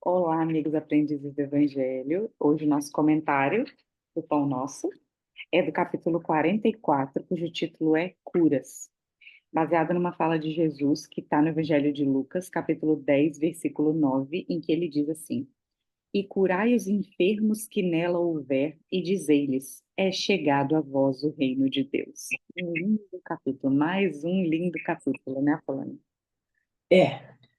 Olá, amigos aprendizes do Evangelho. Hoje o nosso comentário do Pão Nosso é do capítulo 44, cujo título é Curas, baseado numa fala de Jesus que está no Evangelho de Lucas, capítulo 10, versículo 9, em que ele diz assim: E curai os enfermos que nela houver, e dizei-lhes, é chegado a vós o reino de Deus. Um lindo capítulo, mais um lindo capítulo, né, Falando?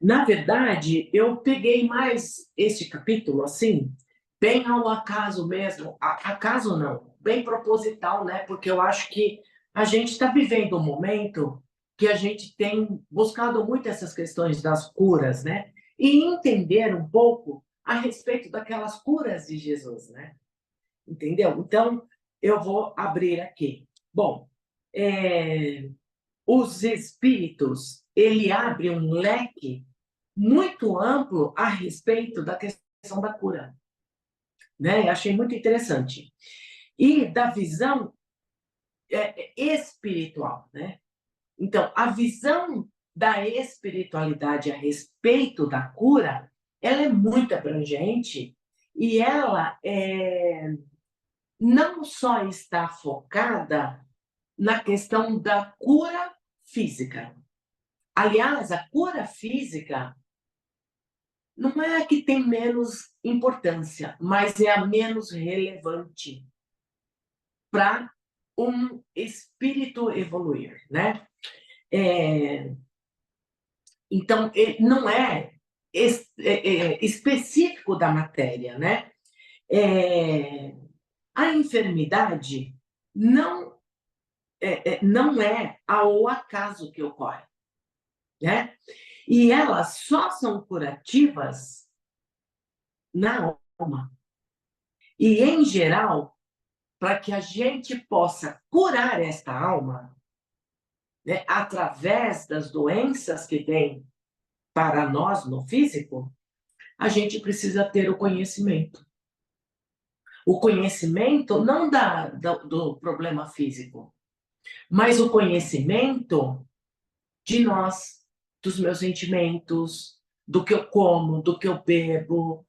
Na verdade, eu peguei mais este capítulo, assim, bem ao acaso mesmo, acaso não, bem proposital, né? Porque eu acho que a gente está vivendo um momento que a gente tem buscado muito essas questões das curas, né? E entender um pouco a respeito daquelas curas de Jesus, né? Entendeu? Então, eu vou abrir aqui. Bom, é, os espíritos, ele abre um leque muito amplo a respeito da questão da cura, né? Achei muito interessante. E da visão espiritual, né? Então, a visão da espiritualidade a respeito da cura, ela é muito abrangente e ela não só está focada na questão da cura física. Aliás, a cura física não é a que tem menos importância, mas é a menos relevante para um espírito evoluir, né? É, então, não é, específico da matéria, né? É, a enfermidade não é ao acaso que ocorre, né? E elas só são curativas na alma. E, em geral, para que a gente possa curar esta alma, né, através das doenças que vêm para nós no físico, a gente precisa ter o conhecimento. O conhecimento não do problema físico, mas o conhecimento de nós, dos meus sentimentos, do que eu como, do que eu bebo,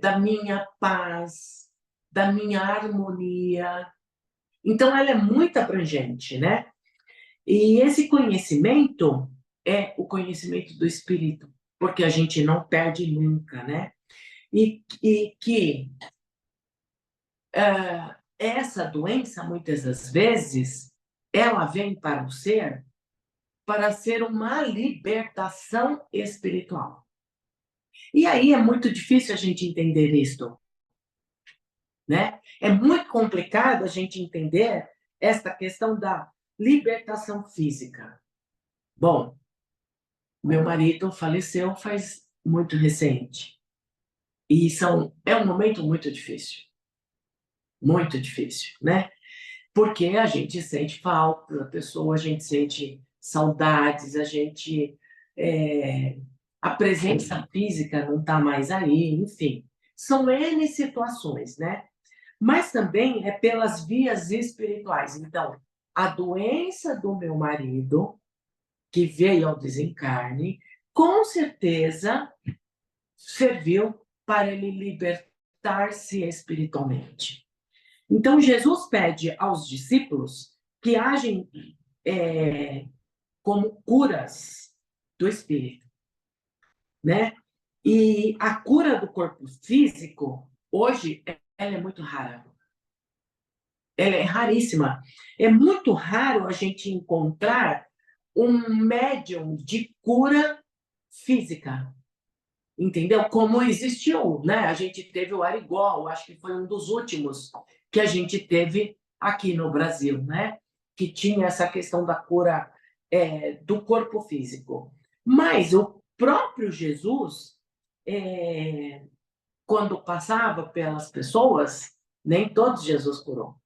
da minha paz, da minha harmonia. Então, ela é muito abrangente, né? E esse conhecimento é o conhecimento do espírito, porque a gente não perde nunca, né? E que essa doença, muitas das vezes, ela vem para o ser para ser uma libertação espiritual. E aí é muito difícil a gente entender isto, né? É muito complicado a gente entender esta questão da libertação física. Bom, meu marido faleceu faz muito recente. E é um momento muito difícil, né? Porque a gente sente falta da pessoa, a gente sente saudades, é, a presença física não está mais aí, enfim. São N situações, né? Mas também é pelas vias espirituais. Então, a doença do meu marido, que veio ao desencarne, com certeza serviu para ele libertar-se espiritualmente. Então, Jesus pede aos discípulos que agem como curas do espírito, né? E a cura do corpo físico, hoje, ela é muito rara. Ela é raríssima. É muito raro a gente encontrar um médium de cura física. Entendeu? Como existiu, né? A gente teve o Arigó, acho que foi um dos últimos que a gente teve aqui no Brasil, né? Que tinha essa questão da cura do corpo físico. Mas o próprio Jesus, quando passava pelas pessoas, nem todos Jesus curou,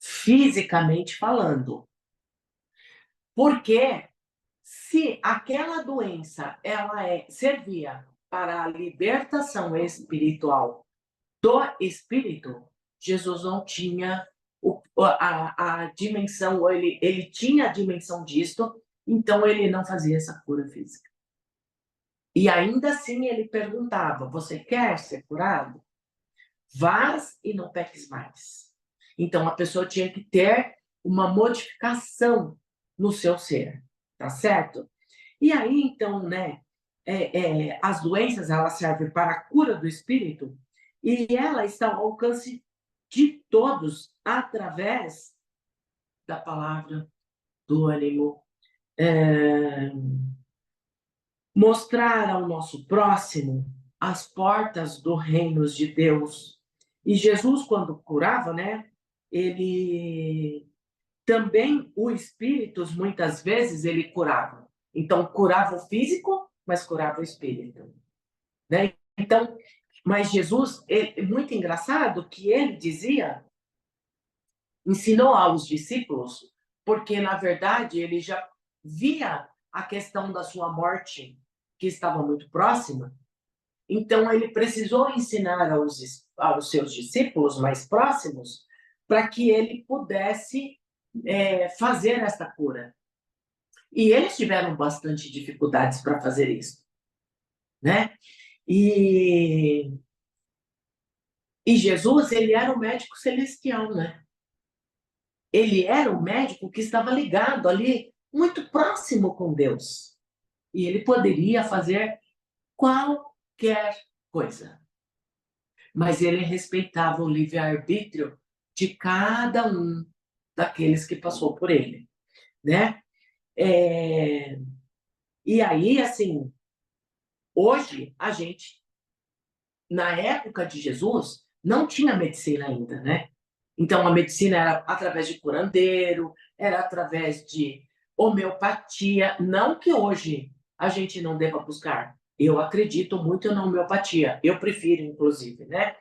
fisicamente falando. Porque se aquela doença servia para a libertação espiritual do espírito, Jesus não tinha a dimensão, ou ele tinha a dimensão disto, então ele não fazia essa cura física. E ainda assim ele perguntava: você quer ser curado? Vás e não peques mais. Então a pessoa tinha que ter uma modificação no seu ser, tá certo? E aí então, né, as doenças elas servem para a cura do espírito e ela está ao alcance de todos através da palavra, do ânimo, é, mostrar ao nosso próximo as portas do reino de Deus. E Jesus, quando curava, né, ele também, o espíritos, muitas vezes, ele curava. Então, curava o físico, mas curava o espírito. Né? Então, mas Jesus, muito engraçado que ele dizia, ensinou aos discípulos, porque, na verdade, ele já via a questão da sua morte, que estava muito próxima, então ele precisou ensinar aos seus discípulos mais próximos para que ele pudesse fazer essa cura. E eles tiveram bastante dificuldades para fazer isso, né? E, e Jesus, ele era o médico celestial, né? Ele era o médico que estava ligado ali, muito próximo com Deus. E ele poderia fazer qualquer coisa. Mas ele respeitava o livre-arbítrio de cada um daqueles que passou por ele, né? É... E aí, assim, hoje a gente, na época de Jesus, não tinha medicina ainda, né? Então a medicina era através de curandeiro, era através de homeopatia, não que hoje a gente não deva buscar. Eu acredito muito na homeopatia, eu prefiro, inclusive, né?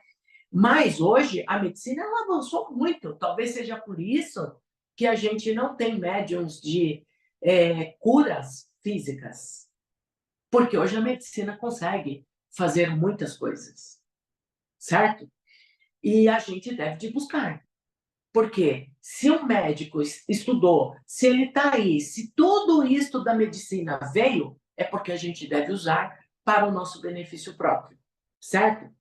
Mas hoje a medicina ela avançou muito. Talvez seja por isso que a gente não tem médiums de curas físicas. Porque hoje a medicina consegue fazer muitas coisas, certo? E a gente deve de buscar. Porque se um médico estudou, se ele está aí, se tudo isso da medicina veio, é porque a gente deve usar para o nosso benefício próprio, certo?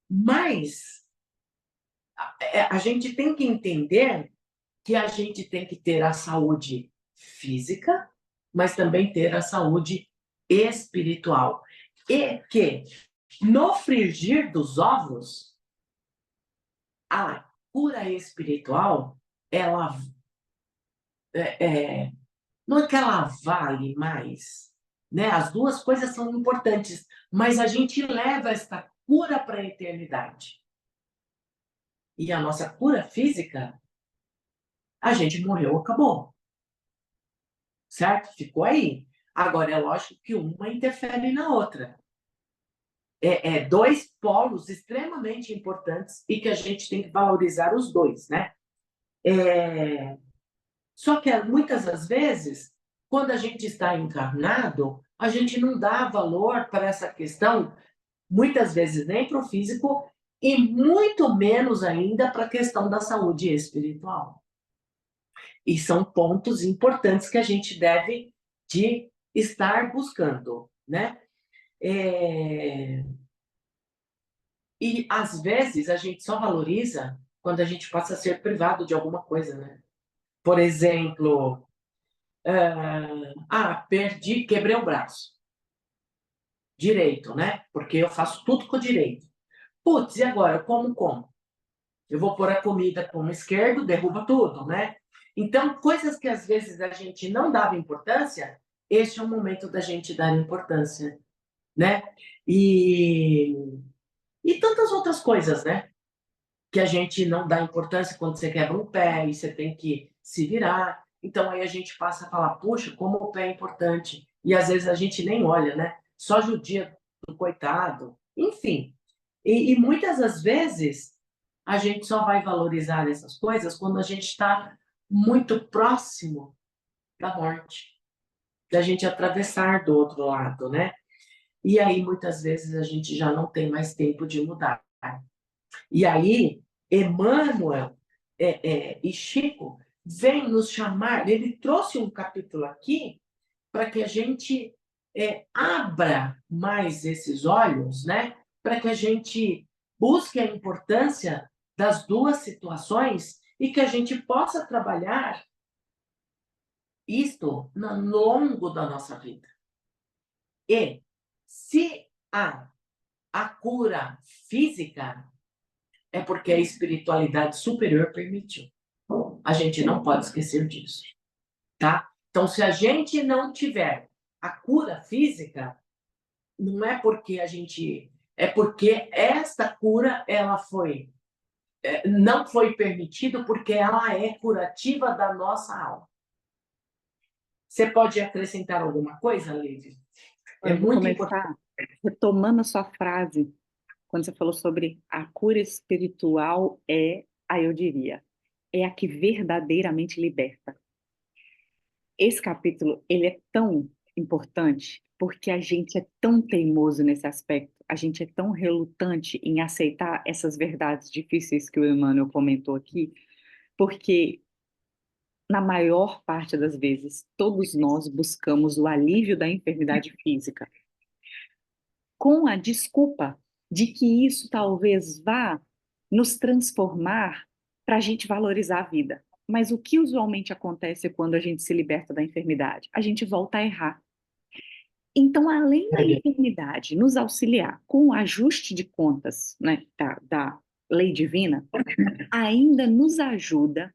Mas a gente tem que entender que a gente tem que ter a saúde física, mas também ter a saúde espiritual. E que, no frigir dos ovos, a cura espiritual, ela não é que ela vale mais, né? As duas coisas são importantes, mas a gente leva esta cura para a eternidade. E a nossa cura física, a gente morreu, acabou. Certo? Ficou aí. Agora, é lógico que uma interfere na outra. Dois polos extremamente importantes e que a gente tem que valorizar os dois, né? Só que muitas das vezes, quando a gente está encarnado, a gente não dá valor para essa questão, muitas vezes nem para o físico e muito menos ainda para a questão da saúde espiritual. E são pontos importantes que a gente deve de estar buscando, né? E às vezes a gente só valoriza quando a gente passa a ser privado de alguma coisa, né? Por exemplo, perdi, quebrei o braço direito, né? Porque eu faço tudo com o direito. Putz, e agora? Como? Eu vou pôr a comida com o esquerdo, derruba tudo, né? Então, coisas que às vezes a gente não dava importância, este é o momento da gente dar importância, né? E, e tantas outras coisas, né? Que a gente não dá importância quando você quebra um pé e você tem que se virar. Então, aí a gente passa a falar, puxa, como o pé é importante. E às vezes a gente nem olha, né? Só judia do coitado. Enfim. E muitas das vezes a gente só vai valorizar essas coisas quando a gente está muito próximo da morte, da gente atravessar do outro lado, né? E aí, muitas vezes, a gente já não tem mais tempo de mudar. E aí, Emmanuel e Chico vêm nos chamar, ele trouxe um capítulo aqui para que a gente abra mais esses olhos, né, para que a gente busque a importância das duas situações e que a gente possa trabalhar isto no longo da nossa vida. E se há a cura física, é porque a espiritualidade superior permitiu. A gente não pode esquecer disso, tá? Então, se a gente não tiver a cura física, não é porque a gente... É porque esta cura, ela foi... não foi permitido porque ela é curativa da nossa alma. Você pode acrescentar alguma coisa, Lívia? É Eu vou muito importante. começar retomando a sua frase, quando você falou sobre a cura espiritual aí eu diria, é a que verdadeiramente liberta. Esse capítulo, ele é tão importante porque a gente é tão teimoso nesse aspecto, a gente é tão relutante em aceitar essas verdades difíceis que o Emmanuel comentou aqui, porque na maior parte das vezes, todos nós buscamos o alívio da enfermidade física, com a desculpa de que isso talvez vá nos transformar para a gente valorizar a vida. Mas o que usualmente acontece quando a gente se liberta da enfermidade? A gente volta a errar. Então, além da enfermidade nos auxiliar com o ajuste de contas, né, da lei divina, ainda nos ajuda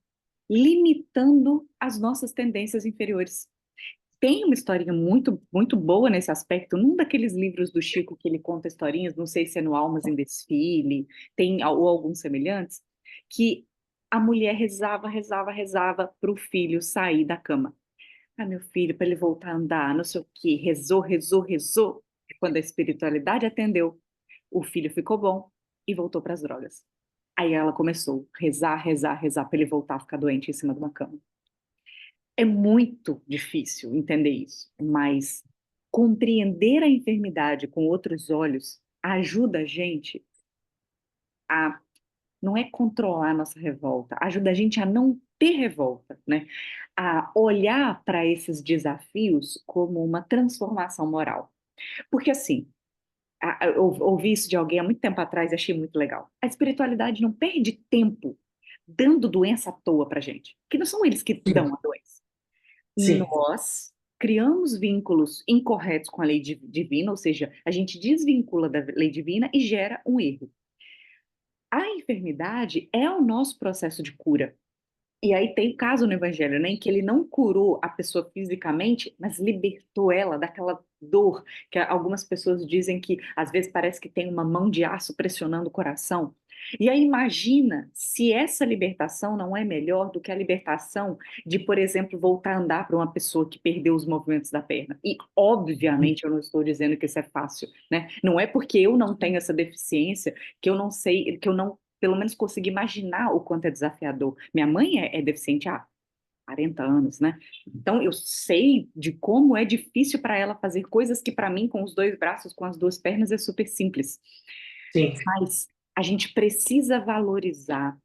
limitando as nossas tendências inferiores. Tem uma historinha muito, muito boa nesse aspecto, num daqueles livros do Chico que ele conta historinhas, não sei se é no Almas em Desfile, ou alguns semelhantes, que a mulher rezava, rezava, rezava para o filho sair da cama. Ah, meu filho, para ele voltar a andar, não sei o quê, rezou, rezou, rezou. Quando a espiritualidade atendeu, o filho ficou bom e voltou para as drogas. Aí ela começou a rezar, rezar, rezar para ele voltar a ficar doente em cima de uma cama. É muito difícil entender isso, mas compreender a enfermidade com outros olhos ajuda a gente a, não é controlar a nossa revolta, ajuda a gente a não ter revolta, né? A olhar para esses desafios como uma transformação moral. Porque assim, eu ouvi isso de alguém há muito tempo atrás e achei muito legal. A espiritualidade não perde tempo dando doença à toa para gente, que não são eles que dão a doença. Sim, Nós criamos vínculos incorretos com a lei divina, ou seja, a gente desvincula da lei divina e gera um erro. A enfermidade é o nosso processo de cura. E aí tem o caso no Evangelho, né, em que ele não curou a pessoa fisicamente, mas libertou ela daquela dor, que algumas pessoas dizem que às vezes parece que tem uma mão de aço pressionando o coração. E aí imagina se essa libertação não é melhor do que a libertação de, por exemplo, voltar a andar para uma pessoa que perdeu os movimentos da perna. E obviamente eu não estou dizendo que isso é fácil, né? Não é porque eu não tenho essa deficiência que eu não sei, que eu não pelo menos consegui imaginar o quanto é desafiador. Minha mãe é deficiente há 40 anos, né? Então eu sei de como é difícil para ela fazer coisas que para mim, com os dois braços, com as duas pernas, é super simples. sim, Mas a gente precisa valorizar.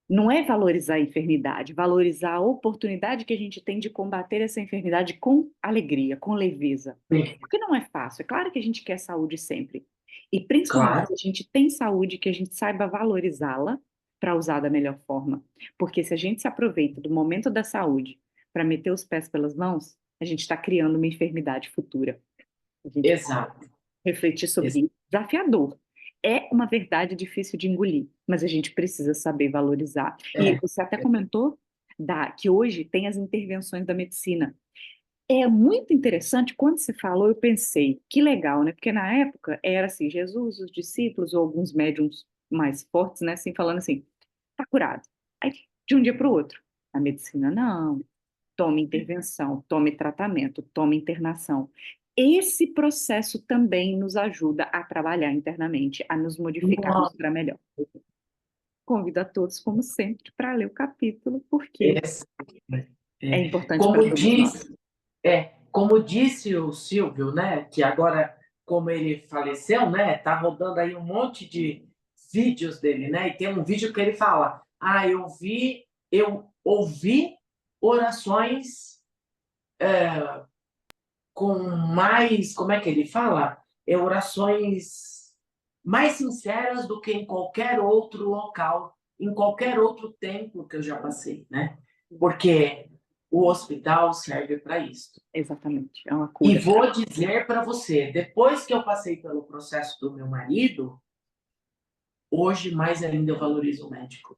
Não é valorizar a enfermidade, valorizar a oportunidade que a gente tem de combater essa enfermidade com alegria, com leveza. sim, Porque não é fácil. É claro que a gente quer saúde sempre. E principalmente claro. se a gente tem saúde, que a gente saiba valorizá-la para usar da melhor forma. Porque se a gente se aproveita do momento da saúde para meter os pés pelas mãos, a gente está criando uma enfermidade futura. A gente Exato. refletir sobre Ex- isso. Desafiador. É uma verdade difícil de engolir, mas a gente precisa saber valorizar. E É, você até comentou que hoje tem as intervenções da medicina. É muito interessante, quando você falou, eu pensei, que legal, né? Porque na época era assim, Jesus, os discípulos ou alguns médiums mais fortes, né? Assim, falando assim, tá curado. Aí, de um dia para o outro, a medicina, não, tome intervenção, tome tratamento, tome internação. Esse processo também nos ajuda a trabalhar internamente, a nos modificarmos nossa, para melhor. Convido a todos, como sempre, para ler o capítulo, porque é é. importante para Como todos nós. diz, como disse o Silvio, né, que agora, como ele faleceu, né, tá rodando aí um monte de vídeos dele, né, e tem um vídeo que ele fala, eu ouvi orações com mais, como é que ele fala? Orações mais sinceras do que em qualquer outro local, em qualquer outro templo que eu já passei, né? Porque o hospital serve para isso. Exatamente, é uma E cura. vou dizer para você, depois que eu passei pelo processo do meu marido, hoje mais ainda eu valorizo o médico,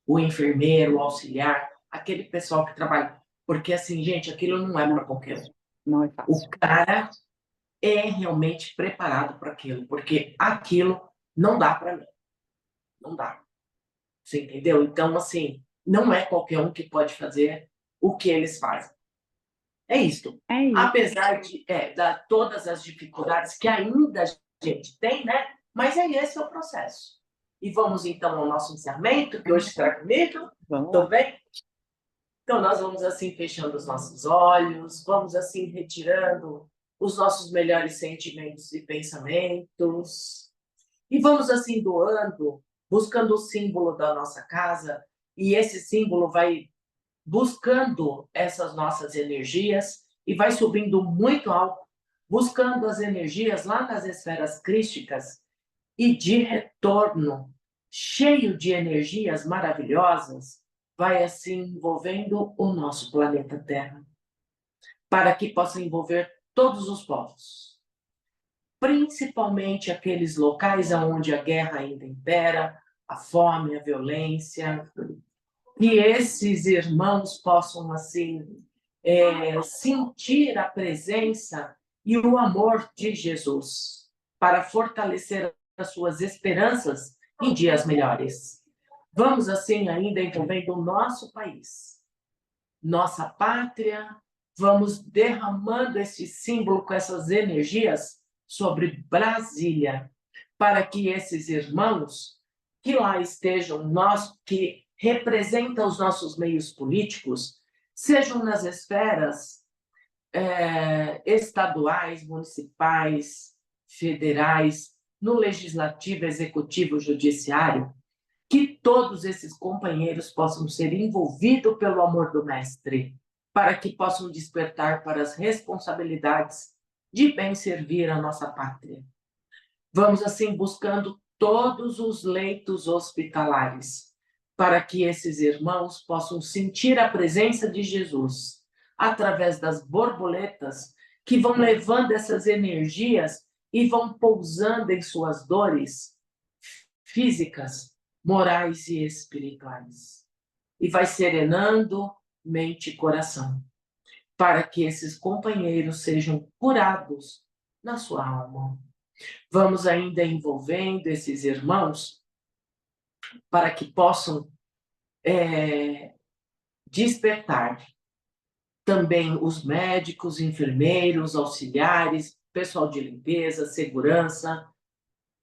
o enfermeiro, o auxiliar, aquele pessoal que trabalha. Porque assim, gente, aquilo não é para qualquer um. Não é O fácil. cara é realmente preparado para aquilo, porque aquilo não dá para mim, não dá. Você entendeu? Então, assim, não é qualquer um que pode fazer o que eles fazem. É isso. É isso. Apesar de todas as dificuldades que ainda a gente tem, né? Mas esse é o processo. E vamos então ao nosso encerramento, que hoje será comigo. Vamos Tudo lá. bem? Então, nós vamos assim fechando os nossos olhos, vamos assim retirando os nossos melhores sentimentos e pensamentos, e vamos assim doando, buscando o símbolo da nossa casa, e esse símbolo vai buscando essas nossas energias e vai subindo muito alto, buscando as energias lá nas esferas crísticas e de retorno, cheio de energias maravilhosas, vai assim envolvendo o nosso planeta Terra, para que possa envolver todos os povos, principalmente aqueles locais onde a guerra ainda impera, a fome, a violência, que esses irmãos possam assim sentir a presença e o amor de Jesus para fortalecer as suas esperanças em dias melhores. Vamos assim ainda envolvendo o nosso país, nossa pátria, vamos derramando esse símbolo com essas energias sobre Brasília, para que esses irmãos que lá estejam, nós que representam os nossos meios políticos, sejam nas esferas estaduais, municipais, federais, no legislativo, executivo, judiciário, que todos esses companheiros possam ser envolvidos pelo amor do Mestre, para que possam despertar para as responsabilidades de bem servir a nossa pátria. Vamos assim buscando todos os leitos hospitalares, para que esses irmãos possam sentir a presença de Jesus através das borboletas que vão levando essas energias e vão pousando em suas dores físicas, morais e espirituais. E vai serenando mente e coração, para que esses companheiros sejam curados na sua alma. Vamos ainda envolvendo esses irmãos para que possam despertar também os médicos, enfermeiros, auxiliares, pessoal de limpeza, segurança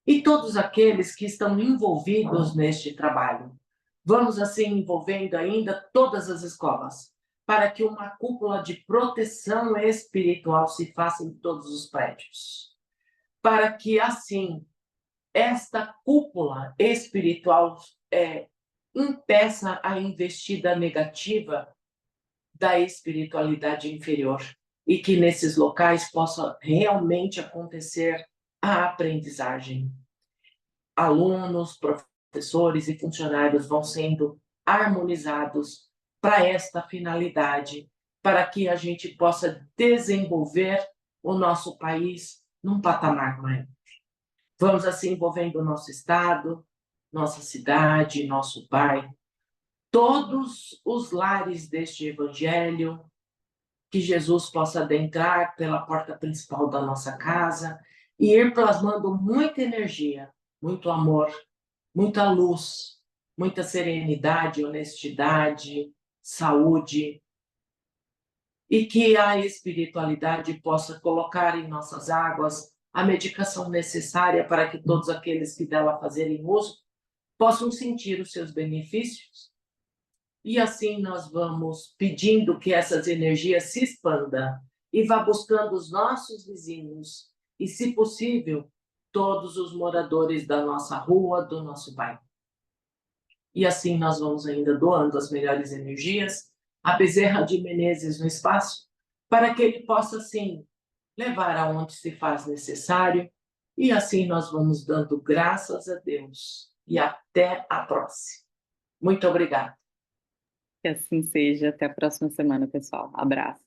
e todos aqueles que estão envolvidos neste trabalho. Vamos assim envolvendo ainda todas as escolas, para que uma cúpula de proteção espiritual se faça em todos os prédios, para que assim esta cúpula espiritual impeça a investida negativa da espiritualidade inferior e que nesses locais possa realmente acontecer a aprendizagem. Alunos, professores e funcionários vão sendo harmonizados para esta finalidade, para que a gente possa desenvolver o nosso país num patamar maior. Vamos assim envolvendo o nosso estado, nossa cidade, nosso bairro, todos os lares deste evangelho, que Jesus possa adentrar pela porta principal da nossa casa e ir plasmando muita energia, muito amor, muita luz, muita serenidade, honestidade, saúde, e que a espiritualidade possa colocar em nossas águas a medicação necessária para que todos aqueles que dela fazerem uso possam sentir os seus benefícios. E assim nós vamos pedindo que essas energias se expandam e vá buscando os nossos vizinhos e, se possível, todos os moradores da nossa rua, do nosso bairro. E assim nós vamos ainda doando as melhores energias a Bezerra de Menezes no espaço, para que ele possa, assim, levar aonde se faz necessário, e assim nós vamos dando graças a Deus. E até a próxima. Muito obrigada. Que assim seja. Até a próxima semana, pessoal. Abraço.